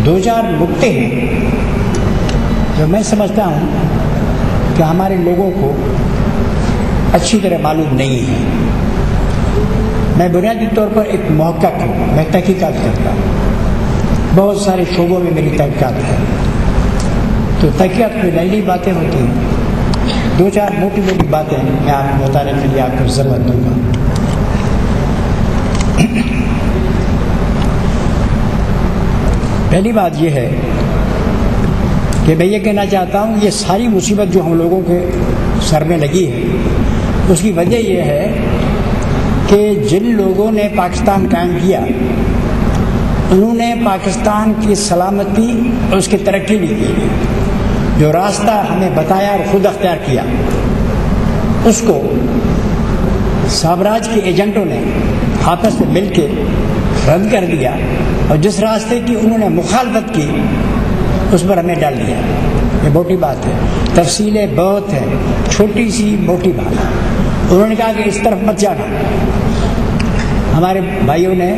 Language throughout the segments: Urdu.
دو چار نکتے ہیں جو میں سمجھتا ہوں کہ ہمارے لوگوں کو اچھی طرح معلوم نہیں ہے. میں بنیادی طور پر ایک محقق ہوں، میں تحقیقات کرتا ہوں، بہت سارے شعبوں میں میری تحقیقات ہے. تو تحقیقات میں نئی نئی باتیں ہوتی ہیں. دو چار موٹی موٹی باتیں میں آپ کو بتانے کے لیے آپ کو ضرورت دوں گا. پہلی بات یہ ہے کہ میں یہ کہنا چاہتا ہوں یہ ساری مصیبت جو ہم لوگوں کے سر میں لگی ہے اس کی وجہ یہ ہے کہ جن لوگوں نے پاکستان قائم کیا انہوں نے پاکستان کی سلامتی اور اس کی ترقی بھی کی. جو راستہ ہمیں بتایا اور خود اختیار کیا اس کو سامراج کے ایجنٹوں نے آپس میں مل کے رد کر دیا، اور جس راستے کی انہوں نے مخالفت کی اس پر ہمیں ڈال دیا. یہ موٹی بات ہے، تفصیلیں بہت ہیں، چھوٹی سی موٹی بات. انہوں نے کہا کہ اس طرف مت جانا. ہمارے بھائیوں نے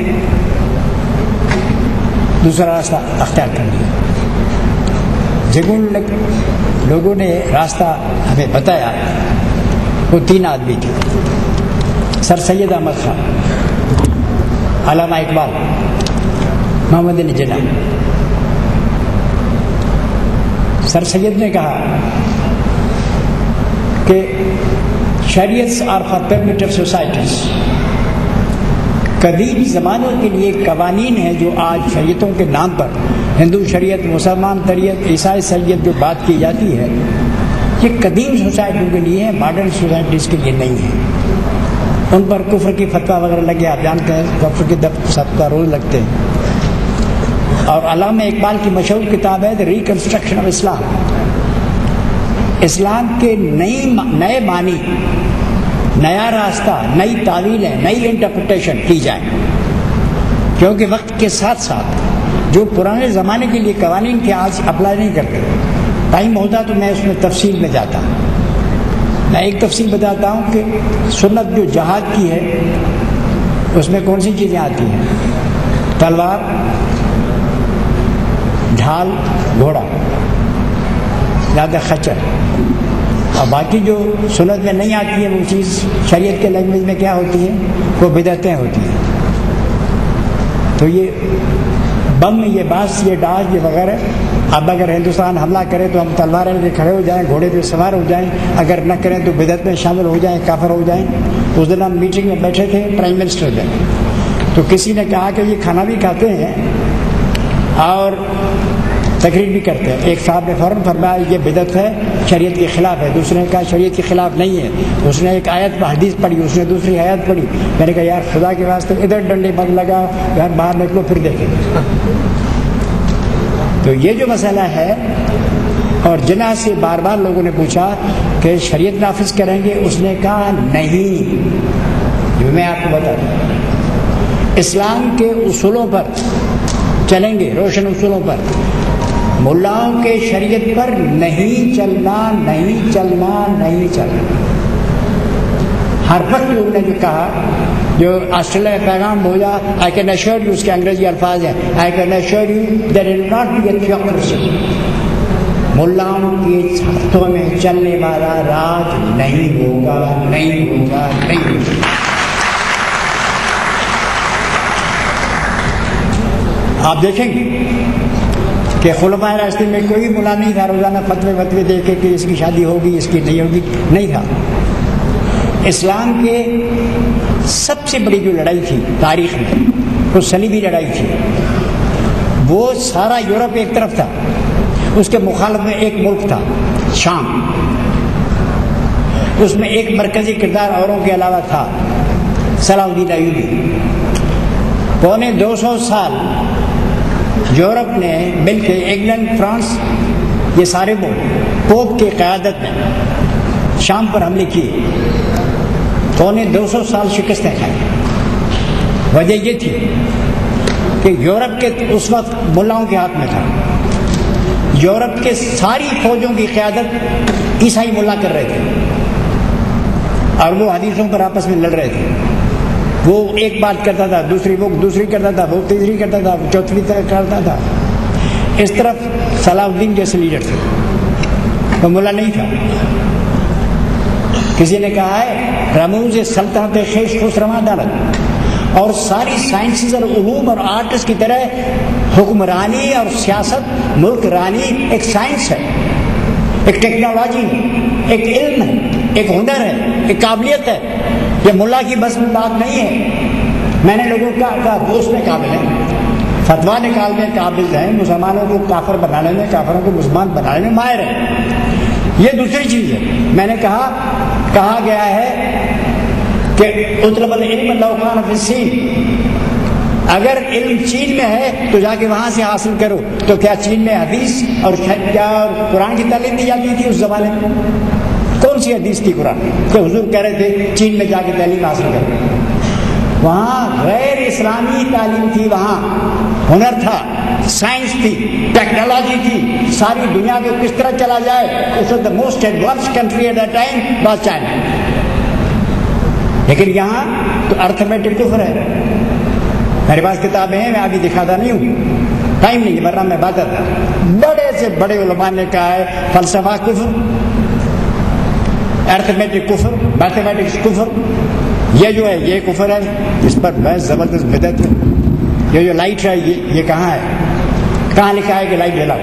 دوسرا راستہ اختیار کر لیا. جن لوگوں نے راستہ ہمیں بتایا وہ 3 آدمی تھے: سر سید احمد خان، علامہ اقبال، محمد علی جناح. سر سید نے کہا کہ شریعتس آر فار پرمیٹیو سوسائٹیز، قدیم زمانوں کے لیے قوانین ہیں جو آج شریعتوں کے نام پر ہندو شریعت، مسلمان شریعت، عیسائی شریعت جو بات کی جاتی ہے یہ قدیم سوسائٹیوں کے لیے ہیں، ماڈرن سوسائٹیز کے لیے نہیں ہے. ان پر کفر کی فتویٰ وغیرہ لگے، آپ جانتے ہیں کفر کی 7 روز لگتے ہیں. اور علامہ اقبال کی مشہور کتاب ہے دی ریکنسٹرکشن آف اسلام. اسلام کے نئے معنی، نیا راستہ، نئی تعویلیں، نئی انٹرپریٹیشن کی جائیں، کیونکہ وقت کے ساتھ ساتھ جو پرانے زمانے کے لیے قوانین کے آج اپلائی نہیں کرتے. ٹائم ہوتا تو میں اس میں تفصیل میں جاتا. میں ایک تفصیل بتاتا ہوں کہ سنت جو جہاد کی ہے اس میں کون سی چیزیں آتی ہیں: تلوار، ڈھال، گھوڑا، زیادہ خچر. اور باقی جو سنت میں نہیں آتی ہے وہ چیز شریعت کے لینگویج میں کیا ہوتی ہے؟ وہ بدعتیں ہوتی ہیں. تو یہ بم، یہ باس، یہ ڈاج، یہ وغیرہ، اب اگر ہندوستان حملہ کرے تو ہم تلواریں لے کے کھڑے ہو جائیں، گھوڑے پہ سوار ہو جائیں، اگر نہ کریں تو بدعت میں شامل ہو جائیں، کافر ہو جائیں. اس دن ہم میٹنگ میں بیٹھے تھے پرائم منسٹر میں، تو کسی نے کہا کہ یہ کھانا بھی کھاتے ہیں اور تقریر بھی کرتے ہیں. ایک صاحب نے فوراً فرمایا یہ بدعت ہے، شریعت کے خلاف ہے. دوسرے نے کہا شریعت کے خلاف نہیں ہے. اس نے ایک آیت حدیث پڑھی، اس نے دوسری آیت پڑھی. میں نے کہا یار خدا کے واسطے ادھر ڈنڈے مت لگا، یار باہر نکلو پھر دیکھیں. تو یہ جو مسئلہ ہے، اور جناح سے بار بار لوگوں نے پوچھا کہ شریعت نافذ کریں گے، اس نے کہا نہیں. جو میں آپ کو بتا دوں، اسلام کے اصولوں پر چلیں گے، روشن اصولوں پر. ملاؤں کے شریعت پر نہیں چلنا، نہیں چلنا، نہیں چلنا. ہر وقت لوگوں نے جو کہا، جو آسٹریلیا کا پیغام بولا، آئی کین ایشور یو، اس کے انگریزی الفاظ ہیں، I can ensure you that will not be a theocracy. ملاؤں کے ہاتھوں میں چلنے والا راج نہیں ہوگا، نہیں ہوگا، نہیں ہوگا. آپ دیکھیں گے کہ خلفائے راشدین میں کوئی ملا نہیں تھا روزانہ فتوے دے کے کہ اس کی شادی ہوگی، اس کی نہیں ہوگی، نہیں تھا. اسلام کے سب سے بڑی جو لڑائی تھی تاریخ میں، وہ صلیبی لڑائی تھی. وہ سارا یورپ ایک طرف تھا، اس کے مخالف میں ایک ملک تھا شام. اس میں ایک مرکزی کردار اوروں کے علاوہ تھا، صلاح الدین ایوبی. 250 سال یورپ نے مل کے، انگلینڈ، فرانس، یہ سارے ملک پوپ کی قیادت میں شام پر حملے کیے. 250 سال شکستیں کھائیں. وجہ یہ تھی کہ یورپ کے اس وقت ملاؤں کے ہاتھ میں تھا. یورپ کے ساری فوجوں کی قیادت عیسائی ملا کر رہے تھے، اور وہ حدیثوں پر آپس میں لڑ رہے تھے. وہ ایک بات کرتا تھا، دوسری وہ دوسری کرتا تھا، وہ تیسری کرتا تھا، وہ چوتھویں کرتا تھا. اس طرف صلاح الدین جیسے لیڈر تھے، وہ ملا نہیں تھا. کسی نے کہا ہے رموز سلطنت خیش خسرواں دارت، اور ساری سائنسز اور علوم اور آرٹس کی طرح حکمرانی اور سیاست، ملک رانی ایک سائنس ہے، ایک ٹیکنالوجی ہے، ایک علم ہے، ایک ہنر ہے، ایک قابلیت ہے. یہ ملا کی بس میں بات نہیں ہے. میں نے لوگوں کا دوست میں قابل ہیں، فتویٰ نکالنے قابل ہیں، مسلمانوں کو کافر بنانے میں، کافروں کو مسلمان بنانے میں ماہر ہیں. یہ دوسری چیز ہے. میں نے کہا گیا ہے کہ اطلب العلم لو کان فی الصین، اگر علم چین میں ہے تو جا کے وہاں سے حاصل کرو. تو کیا چین میں حدیث اور کیا قرآن کی تعلیم دی جاتی تھی اس زمانے میں؟ کون سی حدیث تھی قرآن کہ حضور کہہ رہے تھے چین میں جا کے تعلیم حاصل کرو؟ وہاں غیر اسلامی تعلیم تھی، وہاں ہنر تھا، سائنس تھی، ٹیکنالوجی تھی. ساری دنیا کو کس طرح چلا جائے. The most advanced country at that time was China. لیکن یہاں تو ارتھمیٹک کفر ہے. میرے پاس کتابیں ہیں، میں ابھی دکھاتا نہیں ہوں، ٹائم نہیں، ورنہ میں بات کرتا. بڑے سے بڑے علماء نے کہا ہے فلسفہ کفر، ارتھمیٹک کفر، میتھمیٹکس کفر. یہ جو ہے یہ کفر ہے، اس پر بہت زبردست بدعت ہے. یہ جو لائٹ ہے یہ کہاں ہے؟ کہاں لکھا ہے کہ لائٹ جلاؤ؟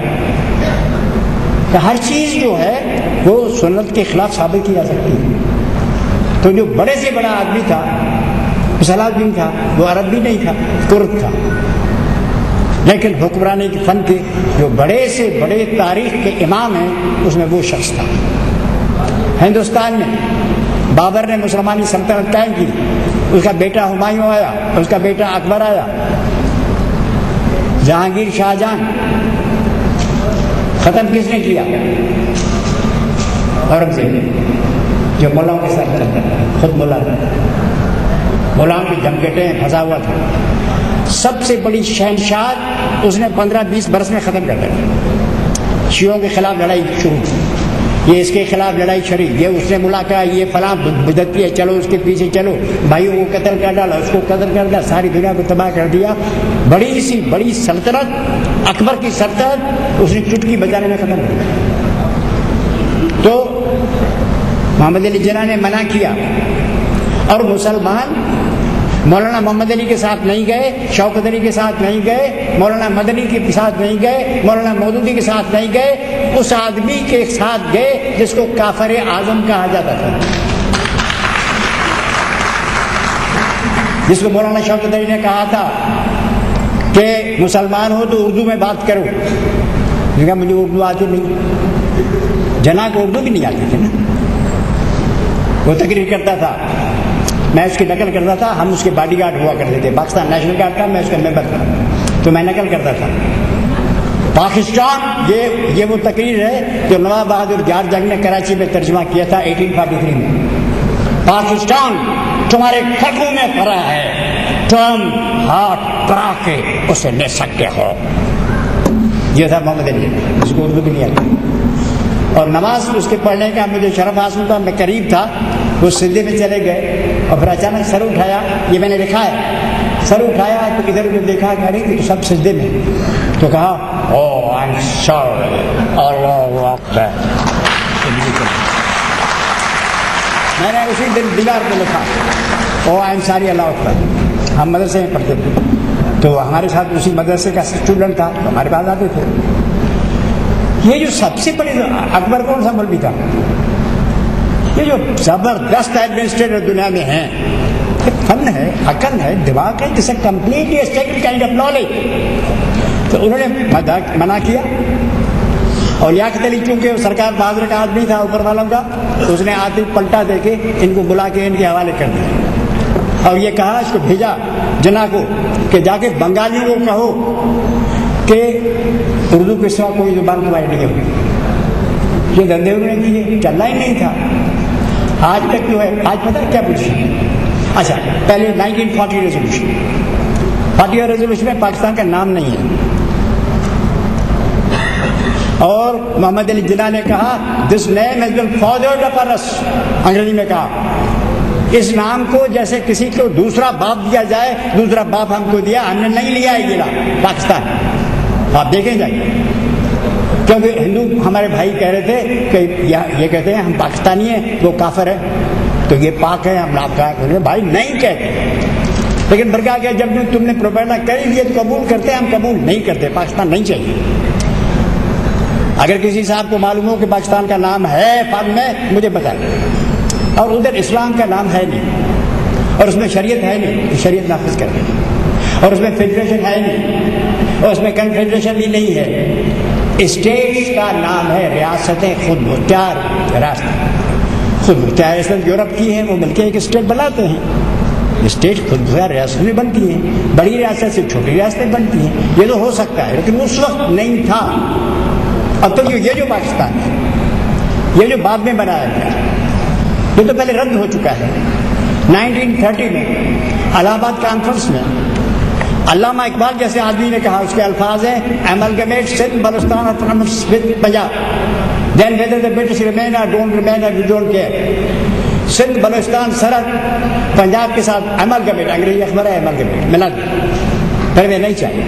تو ہر چیز جو ہے وہ سنت کے خلاف ثابت کی جا سکتی ہے. تو جو بڑے سے بڑا آدمی تھا صلاح الدین تھا، وہ عرب بھی نہیں تھا، ترک تھا، لیکن حکمرانی کے فن کے جو بڑے سے بڑے تاریخ کے امام ہیں اس میں وہ شخص تھا. ہندوستان میں بابر نے مسلمانی سلطنت قائم کی، اس کا بیٹا ہمایوں آیا، اس کا بیٹا اکبر آیا، جہانگیر شاہ جہاں. ختم کس نے کیا؟ اورنگزیب نے، جو مولاؤں کے ساتھ چلتا ہے، خود مولا تھا، مولاؤں کی جمگٹیں پھنسا ہوا تھا. سب سے بڑی شہنشاہ اس نے 15-20 برس میں ختم کر دیا. شیعوں کے خلاف لڑائی شروع کی، یہ اس کے خلاف لڑائی چھڑی، یہ اس نے ملاقات، یہ فلاں بدعتی ہے، چلو اس کے پیچھے چلو، بھائیوں کو قتل کر ڈالا، اس کو قتل کر ڈالا، ساری دنیا کو تباہ کر دیا. بڑی سی بڑی سلطنت، اکبر کی سلطنت اس نے چٹکی بجانے میں ختم کر دیا. تو محمد علی جناح نے منع کیا، اور مسلمان مولانا محمد علی کے ساتھ نہیں گئے، شوکت علی کے ساتھ نہیں گئے، مولانا مدنی کے ساتھ نہیں گئے، مولانا مودودی کے ساتھ نہیں گئے، اس آدمی کے ساتھ گئے جس کو کافر اعظم کہا جاتا تھا، جس کو مولانا شوکت علی نے کہا تھا کہ مسلمان ہو تو اردو میں بات کرو. کہا مجھے اردو آتی نہیں. جناح کو اردو بھی نہیں آتی تھی نا. وہ تقریر کرتا تھا، میں اس کی نقل کرتا تھا، ہم اس کے باڈی گارڈ ہوا کرتے تھے. پاکستان نیشنل گارڈ کا میں اس کا ممبر تھا، تو میں نقل کرتا تھا. پاکستان یہ وہ تقریر ہے جو نواب بہادر جار جنگ نے کراچی میں ترجمہ کیا تھا 1843 میں. پاکستان تمہارے کٹو میں پڑا ہے، تم ہاتھ پڑا کے اسے لے سکتے ہو. یہ تھا محمد علی، جس کو اردو بھی نہیں آتی. اور نماز اس کے پڑھنے کا مجھے شرف حاصل تھا، میں قریب تھا. وہ سجدے میں چلے گئے اور پھر اچانک سر اٹھایا، یہ میں نے لکھا ہے، سر اٹھایا تو ادھر ادھر دیکھا کہ ارے تو سب سجدے میں. تو کہا او آئی ایم سوری، اللہ اکبر. میں نے اسی دن دیوار پہ لکھا او آئی ایم سوری اللہ اکبر. ہم مدرسے میں پڑھتے تھے، تو ہمارے ساتھ اسی مدرسے کا اسٹوڈنٹ تھا، تو ہمارے پاس آتے تھے. یہ جو سب سے بڑے اکبر کون سا مولوی تھا؟ یہ جو زبردست ایڈمنسٹریٹر دنیا میں ہیں، فن ہے، عقل ہے، دماغ ہے، جس a completely stacked kind of knowledge. تو انہوں نے منع کیا. اور لیاقت علی چونکہ سرکار بہادر کا آدمی تھا اوپر والوں کا، تو اس نے آدمی پلٹا دے کے ان کو بلا کے ان کے حوالے کر دیا، اور یہ کہا اس کو بھیجا جناح کو کہ جا کے بنگالیوں کو کہو کہ اردو کے سوا کوئی زبان تمہاری نہیں ہوگی. یہ دھندے انہوں نے کیے، چلنا ہی نہیں تھا. آج تک جو ہے، آج پتہ ہے کیا پوزیشن؟ اچھا پہلے 1940 ریزولوشن، 40 ریزولوشن میں پاکستان کا نام نہیں ہے. اور محمد علی جناح نے کہا دس نیم ہیز بین فادرڈ اپن اس، انگریزی میں کہا اس نام کو جیسے کسی کو دوسرا باپ دیا جائے، دوسرا باپ ہم کو دیا، ہم نے نہیں لیا ہے یہ نام پاکستان. آپ دیکھیں جائیے، کیونکہ ہندو ہمارے بھائی کہہ رہے تھے کہ یہ کہتے ہیں ہم پاکستانی ہیں، وہ کافر ہے، تو یہ پاک ہے، ہم آپ کا بھائی نہیں کہتے، لیکن برکا کہ جب تم نے پروپیگنڈا کر لیا تو قبول کرتے ہیں، ہم قبول نہیں کرتے، پاکستان نہیں چاہیے۔ اگر کسی صاحب کو معلوم ہو کہ پاکستان کا نام ہے فارم میں، مجھے بتائیں، اور ادھر اسلام کا نام ہے نہیں، اور اس میں شریعت ہے نہیں، شریعت نافذ کر دیں، اور اس میں فیڈریشن ہے نہیں، اور اس میں کنفیڈریشن بھی نہیں ہے، اسٹیٹس کا نام ہے ریاستیں خود مختار ریاست خود مختار، اس میں یورپ کی ہیں، وہ مل کے ایک اسٹیٹ بناتے ہیں، اسٹیٹ خود مختار ریاستیں بنتی ہیں، بڑی ریاست سے چھوٹی ریاستیں بنتی ہیں، یہ تو ہو سکتا ہے، لیکن اس وقت نہیں تھا۔ اب تو یہ جو پاکستان ہے، یہ جو بعد میں بنایا گیا، یہ تو پہلے رد ہو چکا ہے۔ 1930 میں الہ آباد کانفرنس میں علامہ اقبال جیسے آدمی نے کہا، اس کے الفاظ ہیں ایملگمیٹ Sindh Balochistan autonomous with Punjab, then whether the British remain or don't remain we don't care۔ Sindh Balochistan سرحد پنجاب کے ساتھ ایملگمیٹ، انگریزی اخبار ہے ایملگمیٹ، ملا دیں، پھر میں نہیں چاہیے،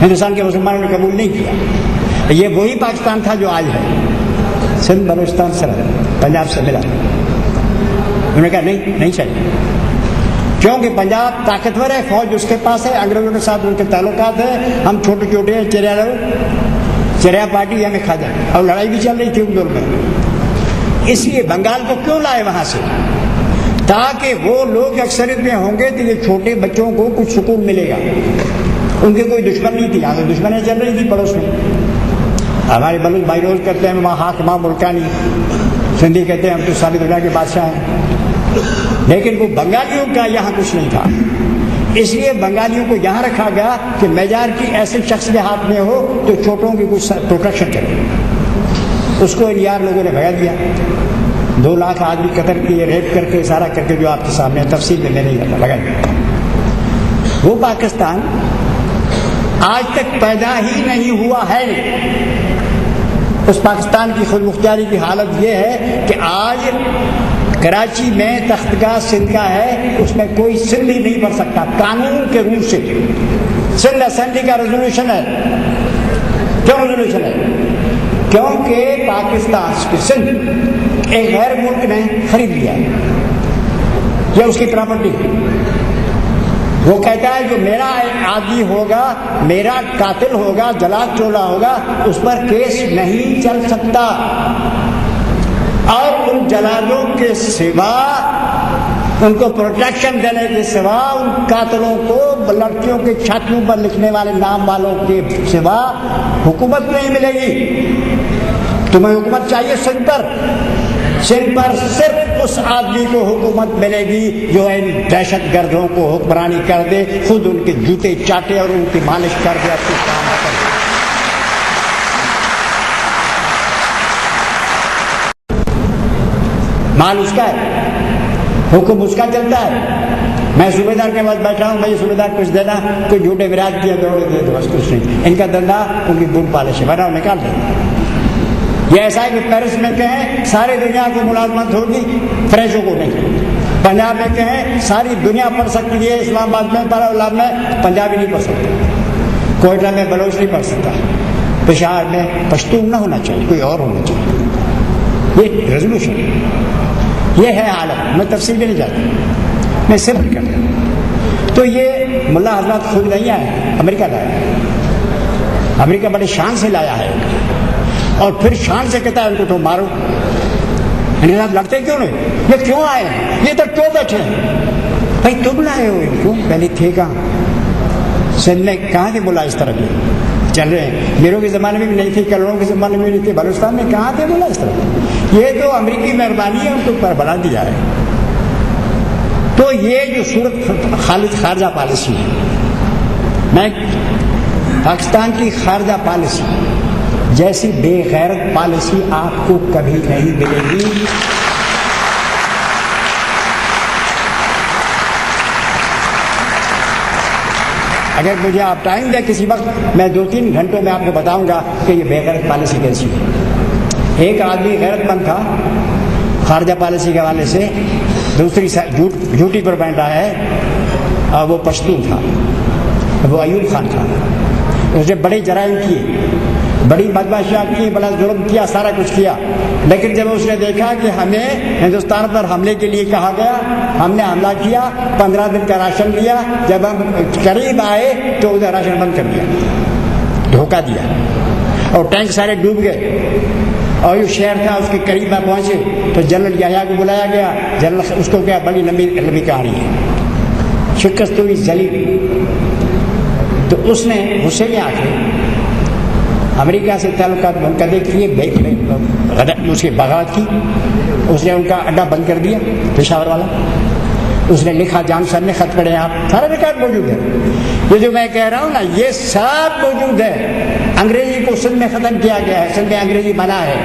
ہندوستان کے مسلمانوں نے قبول نہیں کیا۔ یہ وہی پاکستان تھا جو آج ہے، سندھ بلوچستان سرحد پنجاب سے ملا، انہوں نے کہا نہیں چاہیے، کیونکہ پنجاب طاقتور ہے، فوج اس کے پاس ہے، انگریزوں کے ساتھ ان کے تعلقات ہیں، ہم چھوٹے چھوٹے ہیں، چریا پارٹی ہمیں کھا جائے، اور لڑائی بھی چل رہی تھی ان دور میں۔ اس لیے بنگال کو کیوں لائے وہاں سے؟ تاکہ وہ لوگ اکثریت میں ہوں گے تو یہ چھوٹے بچوں کو کچھ سکون ملے گا، ان کی کوئی دشمن نہیں تھی، یہاں تو دشمنیں چل رہی تھی پڑوس میں۔ ہمارے بلوچ بھائی روز کرتے ہیں وہاں حاکمہ ملکانی، سندھی کہتے ہیں ہم تو ساری دنیا کے بادشاہ ہیں، لیکن وہ بنگالیوں کا یہاں کچھ نہیں تھا، اس لیے بنگالیوں کو یہاں رکھا گیا کہ میجارٹی ایسے شخص کے ہاتھ میں ہو جو چھوٹوں کی کچھ پروٹیکشن کرے۔ اس کو یار لوگوں نے بھگا دیا، 2 لاکھ آدمی قتل کیے، ریپ کر کے، سارا کر کے، جو آپ کے سامنے تفصیل میں نہیں کرتا، لگا دیا۔ وہ پاکستان آج تک پیدا ہی نہیں ہوا ہے۔ اس پاکستان کی خود مختاری کی حالت یہ ہے کہ آج کراچی میں تختگاہ سندھ کا ہے، اس میں کوئی سندھی نہیں پڑھ سکتا قانون کے روپ سے۔ سندھ اسمبلی کا ریزولوشن ہے، کیوں ریزولوشن ہے؟ کیونکہ پاکستان کی سندھ ایک غیر ملک نے خرید لیا، یہ اس کی پراپرٹی ہے۔ وہ کہتا ہے جو میرا آدمی ہوگا، میرا قاتل ہوگا، جلاد چولا ہوگا، اس پر کیس نہیں چل سکتا، اور ان جلادوں کے سوا، ان کو پروٹیکشن دینے کے سوا، ان قاتلوں کو لڑکیوں کے چھاتیوں پر لکھنے والے نام والوں کے سوا حکومت نہیں ملے گی۔ تمہیں حکومت چاہیے سندھ پر صرف اس آدمی کو حکومت ملے گی جو ان دہشت گردوں کو حکمرانی کر دے، خود ان کے جوتے چاٹے اور ان کی مالش کر دے، اپنے کام کرے۔ مال اس کا ہے، حکم اس کا چلتا ہے۔ میں صوبے دار کے پاس بیٹھا ہوں، بھائی صوبے دار کچھ دینا، کوئی جھوٹے وراج کیا دوڑے دے، بس کچھ نہیں۔ ان کا دھندا ان کی بوٹ پالش ہے، ورنہ نکال دیں۔ یہ ایسا ہے کہ پیرس میں کہیں ساری دنیا کو ملازمت ہوگی، فریشوں کو نہیں۔ پنجاب میں کہیں ساری دنیا پڑھ سکتی ہے، اسلام آباد میں، دارالعلوم میں پنجابی نہیں پڑھ سکتا، کوئٹہ میں بلوچ نہیں پڑھ سکتا، پشاور میں پشتون نہ ہونا چاہیے، کوئی اور ہونا چاہیے۔ یہ ریزولوشن، یہ ہے حالت۔ میں تفصیل میں نہیں جاتا، میں صبر کرتا ہوں۔ تو یہ ملا حضرات خود نہیں آئے، امریکہ لایا، امریکہ بڑے شان سے لایا ہے، اور پھر شان سے کہتا ہے ان کو تو مارو۔ لڑتے کیوں نہیں؟ یہ کیوں آئے ہیں؟ یہ تو کیوں بیٹھے ہیں؟ بھائی تم لائے ہو ان کو، پہلے تھے کہاں؟ سندھ میں کہاں تھے ملا اس طرح کے چل رہے ہیں؟ میروں کے زمانے میں بھی نہیں تھے، کلروں کے زمانے میں بھی نہیں تھے، بلوچستان میں کہاں تھے ملا اس طرح؟ یہ تو امریکی مہربانی ہے، ان کو پر بنا دیا ہے۔ تو یہ جو صورت خالص خارجہ پالیسی ہے، میں پاکستان کی خارجہ پالیسی جیسی بے غیرت پالیسی آپ کو کبھی نہیں ملے گی۔ اگر مجھے آپ ٹائم دیں کسی وقت، میں 2-3 گھنٹوں میں آپ کو بتاؤں گا کہ یہ بے غیرت پالیسی کیسی ہے۔ ایک آدمی غیرت مند تھا خارجہ پالیسی کے حوالے سے، دوسری جھوٹی پروپیگنڈا ہے، اور وہ پشتون تھا، وہ ایوب خان تھا۔ اس نے بڑے جرائم کیے، بڑی بدماشیاں کی، بڑا ظلم کیا، سارا کچھ کیا، لیکن جب اس نے دیکھا کہ ہمیں ہندوستان پر حملے کے لیے کہا گیا، ہم نے حملہ کیا، 15 دن کا راشن لیا، جب ہم قریب آئے تو ادھر راشن بند کر دیا، دھوکہ دیا، اور ٹینک سارے ڈوب گئے، اور جو شہر تھا اس کے قریب پہنچے تو جنرل یحییٰ کو بلایا گیا، جنرل اس کو کیا بڑی لمبی کہانی ہے، شکست ہوئی، ذلیل، تو اس نے غصے میں آ کے امریکہ سے تعلقات منقطع کیے، اس کی بغاوت کی، اس نے ان کا اڈا بند کر دیا پشاور والا، اس نے لکھا، جانسن نے خط پڑھے، آپ سارا ریکارڈ موجود ہے، یہ جو میں کہہ رہا ہوں نا یہ سب موجود ہے۔ انگریزی کو سندھ میں ختم کیا گیا ہے، سندھ میں انگریزی منع ہے،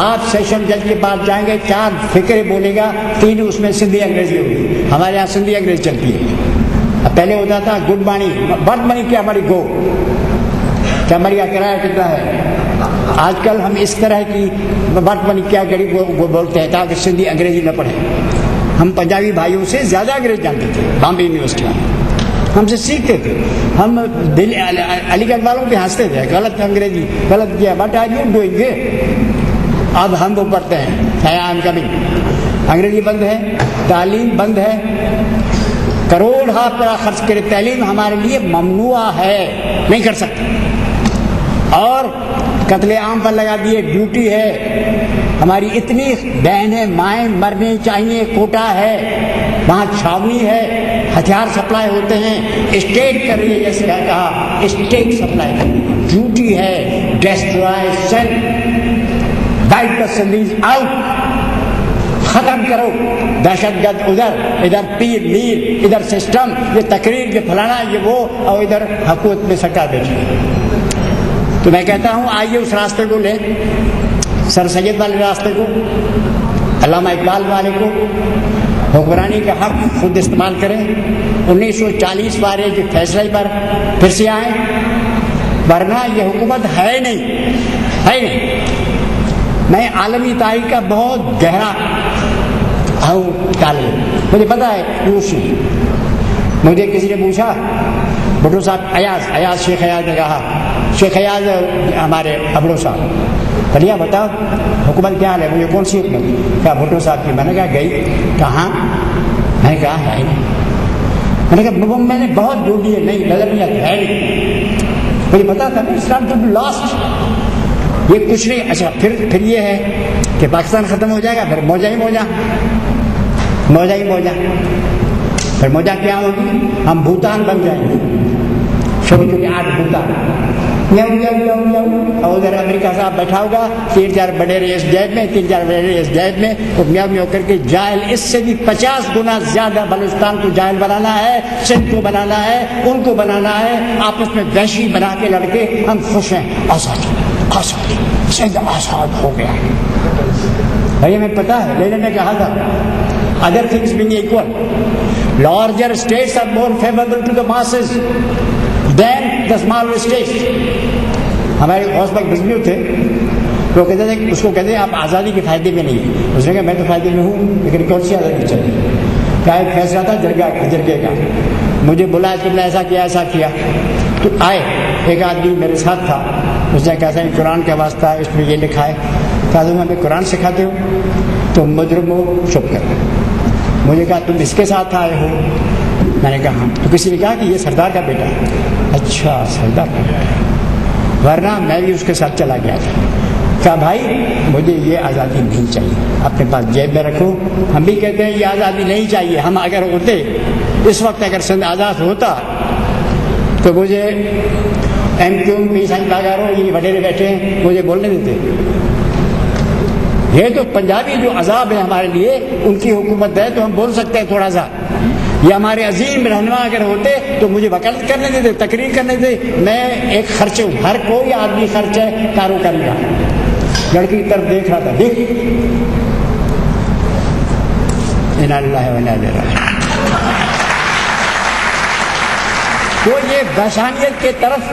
آپ سیشن جج کے پاس جائیں گے 4 فقرے بولے گا، 3 اس میں سندھی انگریزی ہوگی، ہمارے یہاں سندھی انگریزی چلتی ہے، پہلے ہوتا تھا گڈ مارننگ، برڈ منی کیا ہماری گو، کیا ہماری کا کرایہ کتنا ہے، آج کل ہم اس طرح کی برڈ منی کیا گڑی وہ بولتے ہیں تاکہ سندھی انگریزی نہ پڑھیں۔ ہم پنجابی بھائیوں سے زیادہ انگریزی جانتے تھے، بامبے یونیورسٹی میں ہم سے سیکھتے تھے، ہم علی گڑھ والوں پہ ہنستے تھے، غلط انگریزی غلط کیا، but are you doing it, اب ہم وہ پڑھتے ہیں، آئی ایم کمنگ، انگریزی بند ہے، تعلیم بند ہے، کروڑ روپیہ خرچ کرے تعلیم ہمارے لیے ممنوع ہے، نہیں کر سکتے، اور قتل عام پر لگا دیے، ڈیوٹی ہے، ہماری اتنی بہنیں مائیں مرنے چاہیے، کوٹا ہے، وہاں چھاونی ہے، ہتھیار سپلائی ہوتے ہیں، اسٹیٹ کر رہی ہے، جیسے کہا اسٹیٹ سپلائی کر رہی ہے، ڈیوٹی ہے، ڈیسٹرائے سینڈ وائپ دا سندیز آؤٹ، ختم کرو دہشت گرد، ادھر پیر میر، ادھر سسٹم، یہ تقریر، یہ فلانا، یہ وہ، اور ادھر حکومت میں سرکار بیٹھی ہے۔ تو میں کہتا ہوں آئیے اس راستے کو لیں، سر سید والے راستے کو، علامہ اقبال والے کو، حکمرانی کا حق خود استعمال کریں، 1940 والے کے فیصلے پر پھر سے آئیں، ورنہ یہ حکومت ہے نہیں۔ میں عالمی تاریخ کا بہت گہرا طالب، مجھے پتا ہے روسی، مجھے کسی نے پوچھا بھٹو صاحب، ایاز شیخ ایاز نے کہا، شیخ ایاز ہمارے ابڑو صاحب، بھیا بتاؤ حکومت کیا حال ہے، مجھے کون سی حکومت، کہا بھٹو صاحب کی، میں نے کہا گئی، کہاں، میں نے کہا ہے نہیں، میں نے کہا میں نے بہت ڈھونڈی ہے، نہیں نظر نہیں آتی، ہے نہیں، مجھے پتا تھا نا اسلام ٹو بی لاسٹ، یہ کچھ نہیں۔ اچھا پھر یہ ہے کہ پاکستان ختم ہو جائے گا، پھر موجہ ہی موجہ، پھر موجہ کیا ہوگی، ہم بھوتان بن جائیں گے، چھوٹے 8 بھوتان، اور ادھر امریکہ صاحب بیٹھا ہوگا، 3-4 بڑے ریس جیب میں، 3-4 بڑے ریس جیب میں، وہ میاں میاں کر کے جاہل، اس سے بھی 50 گنا زیادہ بلوچستان کو جاہل بنانا ہے، سندھ کو بنانا ہے، ان کو بنانا ہے، آپس میں وحشی بنا کے لڑکے، ہم خوش ہیں، آزادی سندھ آزاد ہو گیا۔ بھائی ہمیں پتا ہے، لینے نے کہا تھا other things being equal, larger states are more favorable to the masses than the smaller states. ہمارے غوث بزمیو تھے، وہ کہتے تھے، اس کو کہتے ہیں آپ آزادی کے فائدے میں نہیں ہیں، اس نے کہا میں تو فائدے میں ہوں، لیکن کون سی آزادی چاہیے، کیا ایک فیصلہ تھا جرگے کا، مجھے بلایا تم نے ایسا کیا، تو آئے، ایک آدمی میرے ساتھ تھا، اس نے کہا تھا قرآن کا واسطہ ہے، اس میں یہ لکھا ہے، کہا تم ہمیں قرآن سکھاتے ہو، تم مجرم ہو، چپ کر۔ مجھے کہا تم اس کے ساتھ آئے ہو، میں نے کہا ہاں، تو کسی نے کہا کہ یہ سردار کا بیٹا ہے، اچھا سردار کا بیٹا، ورنہ میں بھی اس کے ساتھ چلا گیا تھا۔ کہا بھائی مجھے یہ آزادی نہیں چاہیے، اپنے پاس جیب میں رکھو، ہم بھی کہتے ہیں یہ آزادی نہیں چاہیے، ہم اگر ہوتے اس وقت، اگر سندھ آزاد ہوتا تو مجھے ایم کیو پی سائن کاگارو یہ وڈیرے بیٹھے ہیں، مجھے بولنے دیتے، یہ تو پنجابی جو عذاب ہے ہمارے لیے، ان کی حکومت ہے تو ہم بول سکتے ہیں تھوڑا سا، یہ ہمارے عظیم رہنما اگر ہوتے تو مجھے وکالت کرنے دیتے، تقریر کرنے دیتے، میں ایک خرچ ہوں، ہر کوئی آدمی خرچ ہے، کارو کر لیا، لڑکی کی طرف دیکھ رہا تھا، دیکھ انا للہ و انا الیہ راجعون۔ تو یہ بشانیت کے طرف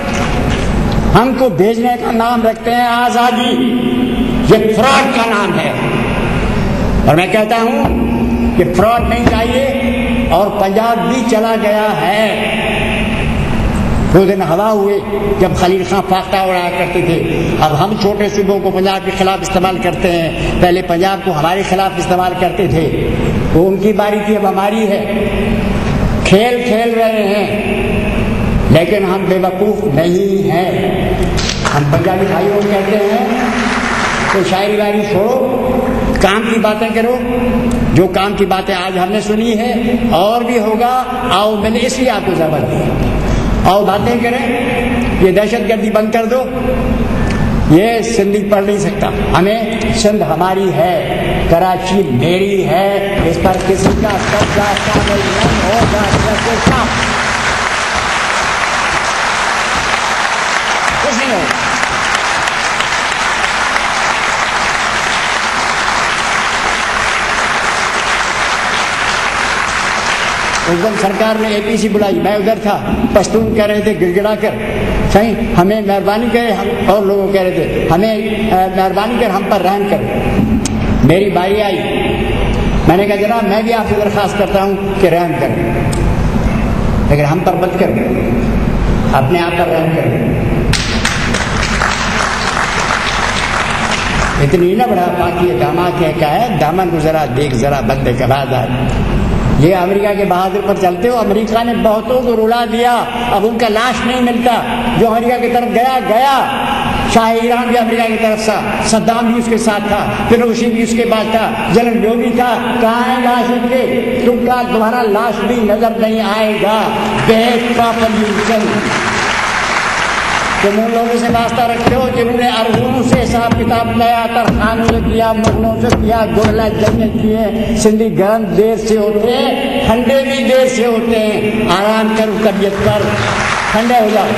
ہم کو بھیجنے کا نام رکھتے ہیں آزادی، یہ فراڈ کا نام ہے، اور میں کہتا ہوں کہ فراڈ نہیں چاہیے، اور پنجاب بھی چلا گیا ہے، وہ دن ہوا ہوئے جب خلیل خان فاختہ اڑایا کرتے تھے. اب ہم چھوٹے صوبوں کو پنجاب کے خلاف استعمال کرتے ہیں. پہلے پنجاب کو ہمارے خلاف استعمال کرتے تھے. وہ ان کی باری تھی, اب ہماری ہے. کھیل کھیل رہے ہیں لیکن ہم بے وقوف نہیں ہیں. ہم پنجابی بھائیوں کو کہتے ہیں تو شاعری وائری چھوڑو, کام کی باتیں کرو. جو کام کی باتیں آج ہم نے سنی ہے اور بھی ہوگا. آؤ, میں نے اس لیے آپ کو زبر دی, آؤ باتیں کریں. یہ دہشت گردی بند کر دو. یہ سندھی پڑھ نہیں سکتا. ہمیں سندھ ہماری ہے, کراچی میری ہے, اس پر کسی کا قبضہ شامل نہیں ہوگا. کچھ نہیں ہوگا. اس دن سرکار نے اے پی سی بلائی, میں ادھر تھا. پشتون کہہ رہے تھے گڑ گڑا کر, صحیح ہمیں مہربانی کرے. ہم اور لوگوں کہہ رہے تھے ہمیں مہربانی کر, ہم پر رحم کر. میری باری آئی, میں نے کہا جناب میں بھی آپ سے درخواست کرتا ہوں کہ رحم کریں, لیکن ہم پر مت کر, اپنے آپ پر رحم کریں. اتنی نہ بڑھا باقی داما کیا ہے, دامن کو ذرا دیکھ, ذرا بندے کا بازار. یہ امریکہ کے بہادر پر چلتے ہو. امریکہ نے بہتوں کو رلا دیا, اب ان کا لاش نہیں ملتا. جو امریکہ کی طرف گیا شاہ ایران بھی امریکہ کی طرف تھا, صدام بھی اس کے ساتھ تھا, پنوشی بھی اس کے بعد تھا, جنرل ڈو بھی تھا. کہاں ہے لاش ان کے؟ تم کا تمہارا لاش بھی نظر نہیں آئے گا. بیک کا پولیوشن. تم ان لوگوں سے واسطہ رکھتے ہو جنہوں نے ارہونوں سے حساب کتاب لیا, ترخانوں سے کیا, مغلوں سے کیا, گورلا جنگ کیے. سندھی گرم دیر سے ہوتے ہیں, ٹھنڈے بھی دیر سے ہوتے ہیں. آرام کرو طبیعت پر, ٹھنڈے ہو جاؤ.